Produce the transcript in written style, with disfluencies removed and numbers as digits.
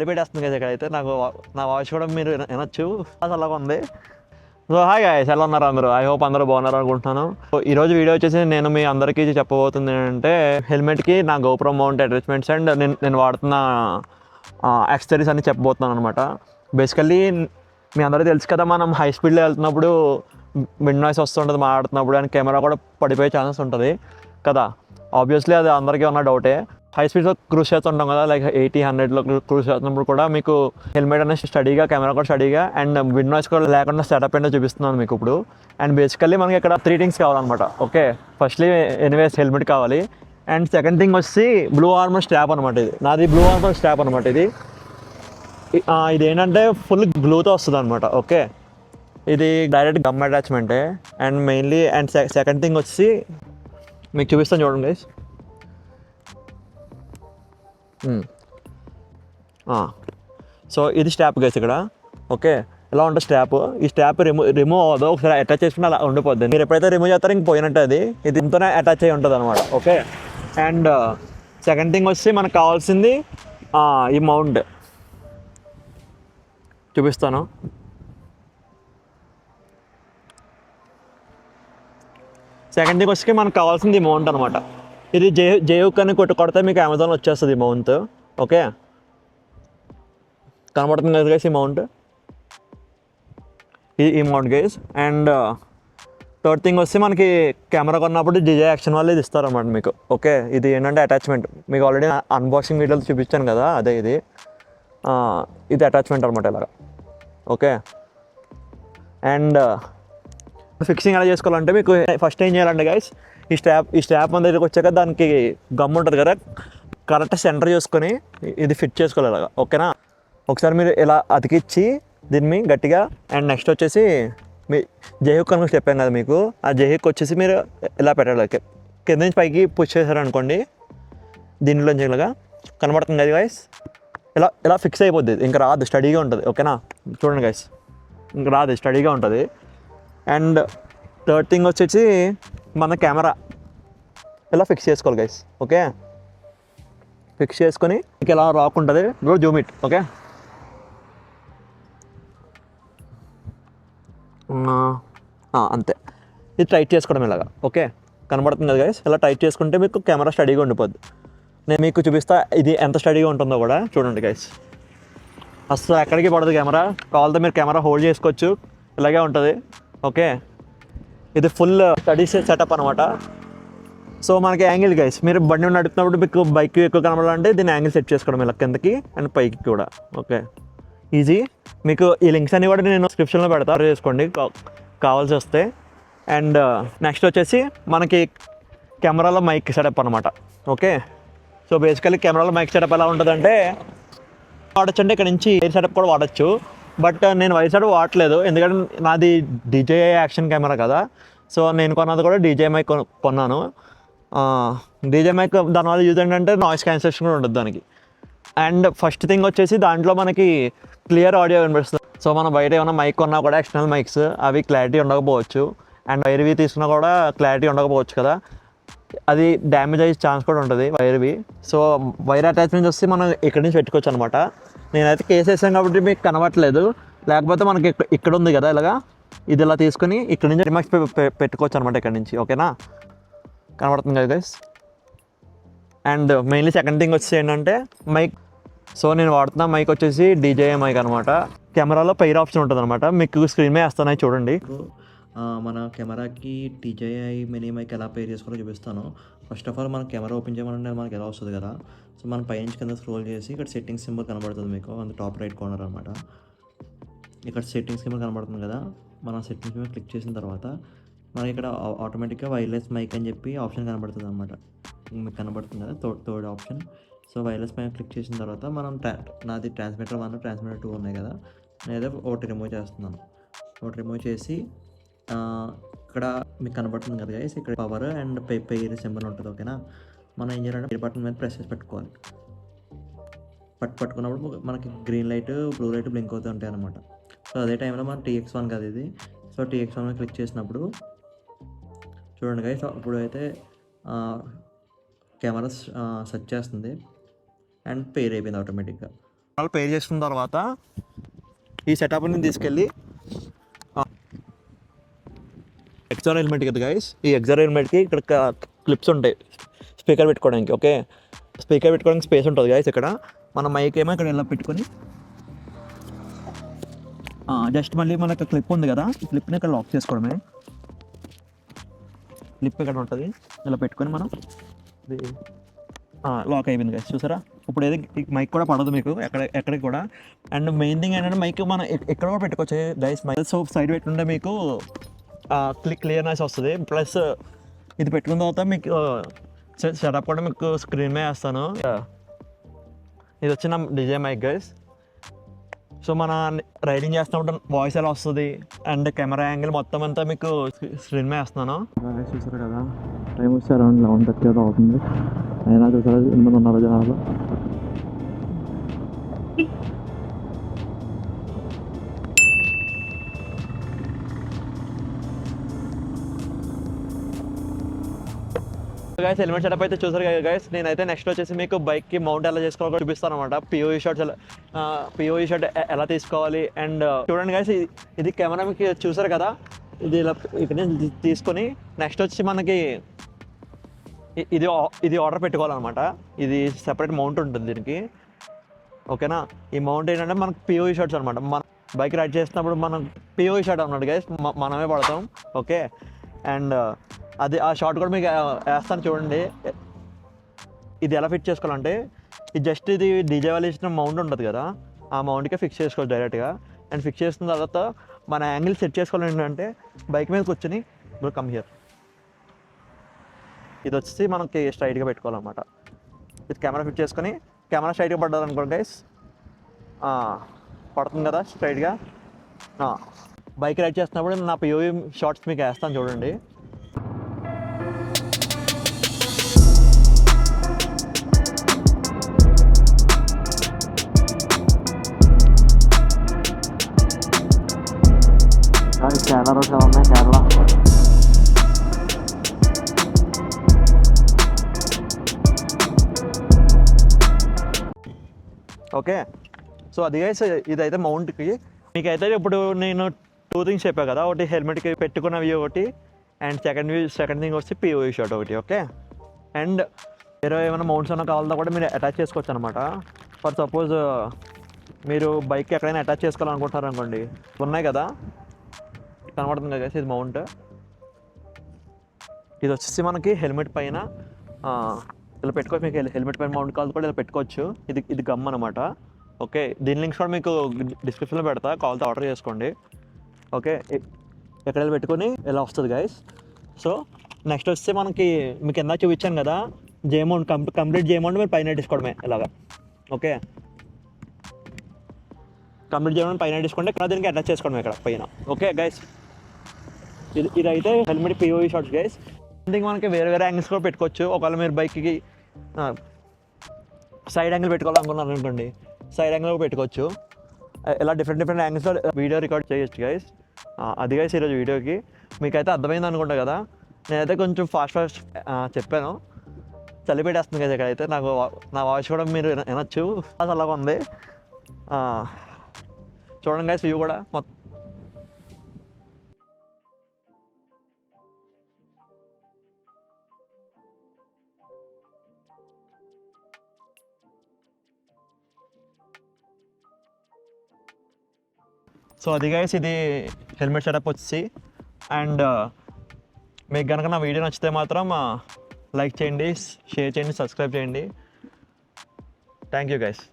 పెట్టేస్తుంది కదా ఇక్కడైతే నాకు నా వాయిస్ కూడా మీరు వినొచ్చు అలాగా ఉంది. సో హాయ్ గాయ్స్, ఎలా ఉన్నారు అందరూ? ఐ హోప్ అందరూ బాగున్నారు అనుకుంటున్నాను. సో ఈరోజు వీడియో వచ్చేసి నేను మీ అందరికీ చెప్పబోతుంది ఏంటంటే హెల్మెట్కి నా గోప్రో మౌంట్ అటాచ్మెంట్స్ అండ్ నేను వాడుతున్న యాక్సెసరీస్ అని చెప్పబోతున్నాను అనమాట. బేసికల్లీ మీ అందరికీ తెలుసు కదా, మనం హై స్పీడ్లో వెళ్తున్నప్పుడు విండ్ నాయిస్ వస్తుంటుంది మాట్లాడుతున్నప్పుడు, అండ్ కెమెరా కూడా పడిపోయే ఛాన్సెస్ ఉంటుంది కదా. ఆబ్వియస్లీ అది అందరికీ ఉన్న డౌటే. హై స్పీడ్లో క్రూజ్ చేస్తుంటాం కదా, లైక్ 80-100లో క్రూజ్ చేస్తున్నప్పుడు కూడా మీకు హెల్మెట్ అనేది స్టడీగా, కెమెరా కూడా స్టడీగా అండ్ విండ్ నాయిస్ కూడా లేకుండా సెటప్ ఏంటో చూపిస్తున్నాను మీకు ఇప్పుడు. అండ్ బేసికల్లీ మనకి ఇక్కడ 3 థింగ్స్ కావాలన్నమాట. ఓకే, ఫస్ట్లీ ఎనీవేస్ హెల్మెట్ కావాలి. అండ్ సెకండ్ థింగ్ వచ్చి బ్లూ ఆర్మర్ స్ట్రాప్ అనమాట. ఇది నాది బ్లూ ఆర్మర్ స్ట్రాప్ అనమాట. ఇది ఏంటంటే ఫుల్ గ్లూతో వస్తుంది అనమాట. ఓకే, ఇది డైరెక్ట్ గమ్ అటాచ్మెంటే. And mainly and second thing వచ్చి మీకు చూపిస్తాను చూడండి గైస్. సో ఇది స్ట్రాప్ గైస్ ఇక్కడ. ఓకే, ఎలా ఉంటుంది స్ట్రాప్. ఈ స్ట్రాప్ రిమూవ్ అవ్వదు, ఒకసారి అటాచ్ చేసుకుంటే అలా ఉండిపోద్ది. మీరు ఎప్పుడైతే రిమూవ్ చేస్తారో ఇంక పోయినట్టు అది ఇది ఇంతనే అటాచ్ అయ్యి ఉంటుంది అనమాట. ఓకే, అండ్ సెకండ్ థింగ్ వచ్చి మనకు కావాల్సింది ఈ మౌంట్ చూపిస్తాను. సెకండ్ థింగ్ వచ్చి మనకు కావాల్సింది ఈ మౌంట్ అనమాట. ఇది జేహుక్ అని కొడితే మీకు అమెజాన్లో వచ్చేస్తుంది ఈ మౌంట్. ఓకే, కనబడుతుంది కదా గైస్ ఈ మౌంట్, ఈ mount guys. And third thing వచ్చి మనకి కెమెరా కొన్నప్పుడు డిజే యాక్షన్ వాళ్ళు ఇది ఇస్తారన్నమాట మీకు. ఓకే, ఇది ఏంటంటే అటాచ్మెంట్. మీకు ఆల్రెడీ అన్బాక్సింగ్ వీడియోలో చూపించాను కదా, అదే ఇది అటాచ్మెంట్ అనమాట ఇలాగా. ఓకే, అండ్ ఫిక్సింగ్ ఎలా చేసుకోవాలంటే మీకు ఫస్ట్ ఏం చేయాలంటే గైస్, ఈ స్ట్రాప్ మన దగ్గరికి వచ్చాక దానికి గమ్ ఉంటుంది కదా, కరెక్ట్ సెంటర్ చేసుకొని ఇది ఫిట్ చేసుకోవాలి ఇలాగా. ఓకేనా, ఒకసారి మీరు ఇలా అతికిచ్చి దీన్ని గట్టిగా. అండ్ నెక్స్ట్ వచ్చేసి మీ జేహుక్ అని చెప్పాను కదా మీకు, ఆ జేహుక్ వచ్చేసి మీరు ఇలా పెట్టాలి. కింద నుంచి పైకి పుష్ చేశారనుకోండి, దీనిలోంచి ఇలాగా కనబడుతుంది కదా గైస్, ఇలా ఫిక్స్ అయిపోద్ది. ఇంకా రాదు, స్టడీగా ఉంటుంది. ఓకేనా, చూడండి గైస్, ఇంకా రాదు, స్టడీగా ఉంటుంది. అండ్ థర్డ్ థింగ్ వచ్చేసి మన కెమెరా ఇలా ఫిక్స్ చేసుకోవాలి గైస్. ఓకే, ఫిక్స్ చేసుకొని ఇంక ఇలా రాకుంటుంది. ఇప్పుడు జూమ్ ఇట్. ఓకే, అంతే, ఇది టైట్ చేసుకోవడం ఇలాగా. ఓకే, కనబడుతుంది కదా గైస్, ఇలా టైట్ చేసుకుంటే మీకు కెమెరా స్టడీగా ఉండిపోద్ది. నేను మీకు చూపిస్తా ఇది ఎంత స్టడీగా ఉంటుందో కూడా చూడండి గైస్. అసలు ఎక్కడికి పడదు కెమెరా. కావాలంటే మీరు కెమెరా హోల్డ్ చేసుకోవచ్చు, ఇలాగే ఉంటుంది. ఓకే, ఇది ఫుల్ స్టడీ సెటప్ అనమాట. సో మనకి యాంగిల్ గైస్, మీరు బండి నడుపుతున్నప్పుడు మీకు బైక్ ఎక్కువ కనబడాలంటే దీన్ని యాంగిల్ సెట్ చేసుకోవడం ఇలా కిందకి అండ్ పైకి కూడా. Okay, easy. మీకు ఈ లింక్స్ అన్ని కూడా నేను డిస్క్రిప్షన్లో పెడతా, చేసుకోండి కావాల్సి వస్తే. అండ్ నెక్స్ట్ వచ్చేసి మనకి కెమెరాలో మైక్ సెటప్ అనమాట. ఓకే, సో బేసికలీ కెమెరాలో మైక్ సెటప్ ఎలా ఉంటుందంటే వాడచ్చు, అంటే ఇక్కడ నుంచి వైర్ సెటప్ కూడా వాడచ్చు. బట్ నేను వైర్ సెటప్ వాడట్లేదు, ఎందుకంటే నాది డీజే యాక్షన్ కెమెరా కదా. సో నేను కొన్నది కూడా డీజే మైక్ కొన్నాను. డీజే మైక్ దానివల్ల యూజ్ ఏంటంటే నాయిస్ క్యాన్సలేషన్ కూడా ఉంటుంది దానికి. అండ్ ఫస్ట్ థింగ్ వచ్చేసి దాంట్లో మనకి క్లియర్ ఆడియో వినిపిస్తుంది. సో మనం బయట ఏమైనా మైక్ కొన్నా కూడా ఎక్స్టర్నల్ మైక్స్ అవి క్లారిటీ ఉండకపోవచ్చు, అండ్ వైర్వి తీసుకున్నా కూడా క్లారిటీ ఉండకపోవచ్చు కదా, అది డ్యామేజ్ అయ్యే ఛాన్స్ కూడా ఉంటుంది వైర్వి. సో వైర్ అటాచ్మెంట్స్ వస్తే మనం ఇక్కడి నుంచి పెట్టుకోవచ్చు అనమాట. నేనైతే కేసు వేసాను కాబట్టి మీకు కనబడట్లేదు, లేకపోతే మనకి ఇక్కడ ఉంది కదా ఇలాగా, ఇది ఇలా తీసుకుని ఇక్కడ నుంచి రిమాక్స్ పెట్టుకోవచ్చు అనమాట ఇక్కడ నుంచి. ఓకేనా, కనబడుతుంది కదా guys. And mainly second thing వచ్చేసి ఏంటంటే మైక్. సో నేను వాడుతున్న మైక్ వచ్చేసి డీజే మైక్ అనమాట. కెమెరాలో పైర్ ఆప్షన్ ఉంటుంది అనమాట, మీకు స్క్రీన్ మీద వేస్తున్నాయి చూడండి. మన కెమెరాకి DJI మినీ మైక్ ఎలా పేర్ చేసుకోవాలో చూపిస్తాను. ఫస్ట్ ఆఫ్ ఆల్ మన కెమెరా ఓపెన్ చేయమంటే మనకి ఎలా వస్తుంది కదా. సో మనం పైనుంచి కింద స్క్రోల్ చేసి ఇక్కడ సెట్టింగ్స్ సింబల్ కనబడుతుంది మీకు, అంత టాప్ రైట్ కార్నర్ అనమాట. ఇక్కడ సెట్టింగ్స్ సింబల్ కనబడుతుంది కదా, మనం సెట్టింగ్స్ మీద క్లిక్ చేసిన తర్వాత మనకి ఇక్కడ ఆటోమేటిక్గా వైర్లెస్ మైక్ అని చెప్పి ఆప్షన్ కనబడుతుంది అనమాట. మీకు కనబడుతుంది కదా third option. So wireless mic click చేసిన తర్వాత మనం నాది ట్రాన్స్మిటర్ 1, ట్రాన్స్మిటర్ 2 ఉన్నాయి కదా, నేనైతే ఒకటి రిమూవ్ చేస్తున్నాను. ఒకటి రిమూవ్ చేసి ఇక్కడ మీకు కనబడుతుంది కదా గైస్, ఇక్కడ పవర్ అండ్ పెయిర్ సింబల్ ఉంటుంది. ఓకేనా, మనం ఏం చేయాలంటే పెయిర్ బటన్ మీద ప్రెస్ చేసి పెట్టుకోవాలి. పట్టుకున్నప్పుడు మనకి green light, blue light blink అవుతూ ఉంటాయి అనమాట. సో అదే టైంలో మన TX1 కదా ఇది. సో TX1 మీద క్లిక్ చేసినప్పుడు చూడండి గైస్, ఇప్పుడు అయితే కెమెరా సెర్చ్ చేస్తుంది అండ్ పెయిర్ అయిపోయింది ఆటోమేటిక్గా. వాళ్ళు పే చేసుకున్న తర్వాత ఈ సెటప్ని తీసుకెళ్ళి ఎగ్జార్ హెల్మెట్ కదా గైస్, ఈ ఎగ్జార్ హెల్మెట్కి ఇక్కడ క్లిప్స్ ఉంటాయి స్పీకర్ పెట్టుకోవడానికి. ఓకే, స్పీకర్ పెట్టుకోవడానికి స్పేస్ ఉంటుంది గైస్. ఇక్కడ మన మైక్ ఏమో ఇక్కడ ఇలా పెట్టుకొని జస్ట్ మళ్ళీ మనకు క్లిప్ ఉంది కదా, ఈ క్లిప్ని ఇక్కడ లాక్ చేసుకోవడమే. క్లిప్ ఇక్కడ ఉంటుంది, ఇలా పెట్టుకొని మనం ఇది లాక్ అయిపోయింది గైస్. చూసారా, ఇప్పుడు ఏది మైక్ కూడా పడదు మీకు ఎక్కడికి కూడా. అండ్ మెయిన్ థింగ్ ఏంటంటే మైక్ మనం ఎక్కడ కూడా పెట్టుకోవచ్చు గైస్. మైక్ సో సైడ్ పెట్టుకుంటే మీకు క్లియర్నెస్ వస్తుంది. ప్లస్ ఇది పెట్టుకున్న తర్వాత మీకు సెటప్ కూడా మీకు స్క్రీన్ మీద వేస్తాను. ఇది వచ్చిన డిజే మైక్ గైస్. సో మన రైడింగ్ చేస్తున్నప్పుడు వాయిస్ ఎలా వస్తుంది అండ్ కెమెరా యాంగిల్ మొత్తం అంతా మీకు స్క్రీన్ మీద వేస్తున్నాను. చూసారు కదా, టైం వచ్చి అరౌండ్ 11:30 అది అవుతుంది. అయినా చూసారా 8 ఉన్నారు జనాలు. గైస్ హెల్మెట్ సెటప్ అయితే చూసారు కదా గైస్. నేనైతే నెక్స్ట్ వచ్చేసి మీకు బైక్కి మౌంట్ ఎలా చేసుకోవాలో చూపిస్తాను అనమాట. పిఓఈ షాట్ ఎలా తీసుకోవాలి. అండ్ చూడండి గైస్, ఇది కెమెరా మీకు చూసారు కదా, ఇది ఇలా ఇక్కడ తీసుకొని నెక్స్ట్ వచ్చి మనకి ఇది ఆర్డర్ పెట్టుకోవాలన్నమాట. ఇది సెపరేట్ మౌంట్ ఉంటుంది దీనికి. ఓకేనా, ఈ మౌంట్ ఏంటంటే మనకు పిఓఈ షాట్స్ అనమాట. మన బైక్ రైడ్ చేసినప్పుడు మనం పిఓఈ షాట్ అన్నమాట గైస్, మనమే పడతాం. ఓకే, అండ్ అది ఆ షార్ట్ కూడా మీకు వేస్తాను చూడండి. ఇది ఎలా ఫిట్ చేసుకోవాలంటే ఇది డీజే వాళ్ళు ఇచ్చిన మౌంట్ ఉంటుంది కదా, ఆ మౌంట్కే ఫిక్స్ చేసుకోవచ్చు డైరెక్ట్గా. అండ్ ఫిక్స్ చేసిన తర్వాత మన యాంగిల్ సెట్ చేసుకోవాలి ఏంటంటే బైక్ మీద కూర్చొని ఇప్పుడు కమ్ హియర్, ఇది వచ్చి మనకి స్ట్రైట్గా పెట్టుకోవాలన్నమాట. ఇది కెమెరా ఫిట్ చేసుకొని కెమెరా స్ట్రైట్గా పడ్డారనుకోండి గైస్, పడుతుంది కదా స్ట్రైట్గా. బైక్ రైడ్ చేస్తున్నప్పుడు నా పిఓఈ షార్ట్స్ మీకు వేస్తాను చూడండి. కేరళ రోడ్స్ ఎలా ఉన్నాయి, కేరళ. ఓకే, సో అది గైస్ ఇదైతే మౌంట్కి. మీకైతే ఇప్పుడు నేను 2 థింగ్స్ చెప్పాను కదా, ఒకటి హెల్మెట్కి పెట్టుకున్నవి ఒకటి, అండ్ సెకండ్ థింగ్ వచ్చి పిఓఈ షాట్ ఒకటి. ఓకే, అండ్ వేరే ఏమైనా మౌంట్స్ అన్నా కావాలన్నా కూడా మీరు అటాచ్ చేసుకోవచ్చు అనమాట. ఫర్ సపోజ్ మీరు బైక్కి ఎక్కడైనా అటాచ్ చేసుకోవాలనుకుంటారు అనుకోండి, ఉన్నాయి కదా కనబడుతుంది కదా, ఇది మౌంట్. ఇది వచ్చేసి మనకి హెల్మెట్ పైన ఇలా పెట్టుకోవచ్చు. మీకు హెల్మెట్ పైన మౌంట్ కావాలి కూడా ఇలా పెట్టుకోవచ్చు. ఇది గమ్ అనమాట. ఓకే, దీని లింక్స్ కూడా మీకు డిస్క్రిప్షన్లో పెడతా, కావాల్తో ఆర్డర్ చేసుకోండి. ఓకే, ఎక్కడ పెట్టుకొని ఇలా వస్తుంది గైస్. సో నెక్స్ట్ వస్తే మనకి మీకు ఎంత చూపించాను కదా, జే మౌంట్ కంప్లీట్ జే మౌంట్ మీరు పైన తీసుకోవడమే ఇలాగా. ఓకే, కంప్లీట్ చేయడం పైన తీసుకుంటే ఇక్కడ దీనికి అటాచ్ చేసుకోవడం ఇక్కడ పైన. ఓకే గైస్, ఇదైతే హెల్మెట్ పిఓఈ షాట్స్ గైస్. ఇందుకు మనకి వేరే యాంగిల్స్ కూడా పెట్టుకోవచ్చు. ఒకవేళ మీరు బైక్కి సైడ్ యాంగిల్ పెట్టుకోవాలనుకున్నారు అనుకోండి, సైడ్ యాంగిల్ కూడా పెట్టుకోవచ్చు. ఇలా డిఫరెంట్ యాంగిల్స్లో వీడియో రికార్డ్ చేయొచ్చు గైస్. అది గైస్ ఈరోజు వీడియోకి మీకైతే అర్థమైంది అనుకుంటా కదా. నేనైతే కొంచెం ఫాస్ట్ చెప్పాను, చలి పెట్టేస్తుంది కదా ఇక్కడైతే. నా వాయిస్ కూడా మీరు వినొచ్చు, అలాగా ఉంది. చూడండి గైస్ వ్యూ కూడా మొత్తం. సో అది గైస్ ఇది హెల్మెట్ సెటప్ వచ్చి. అండ్ మీకు కనుక నా వీడియో నచ్చితే మాత్రం లైక్ చేయండి, షేర్ చేయండి, సబ్స్క్రైబ్ చేయండి. Thank you guys.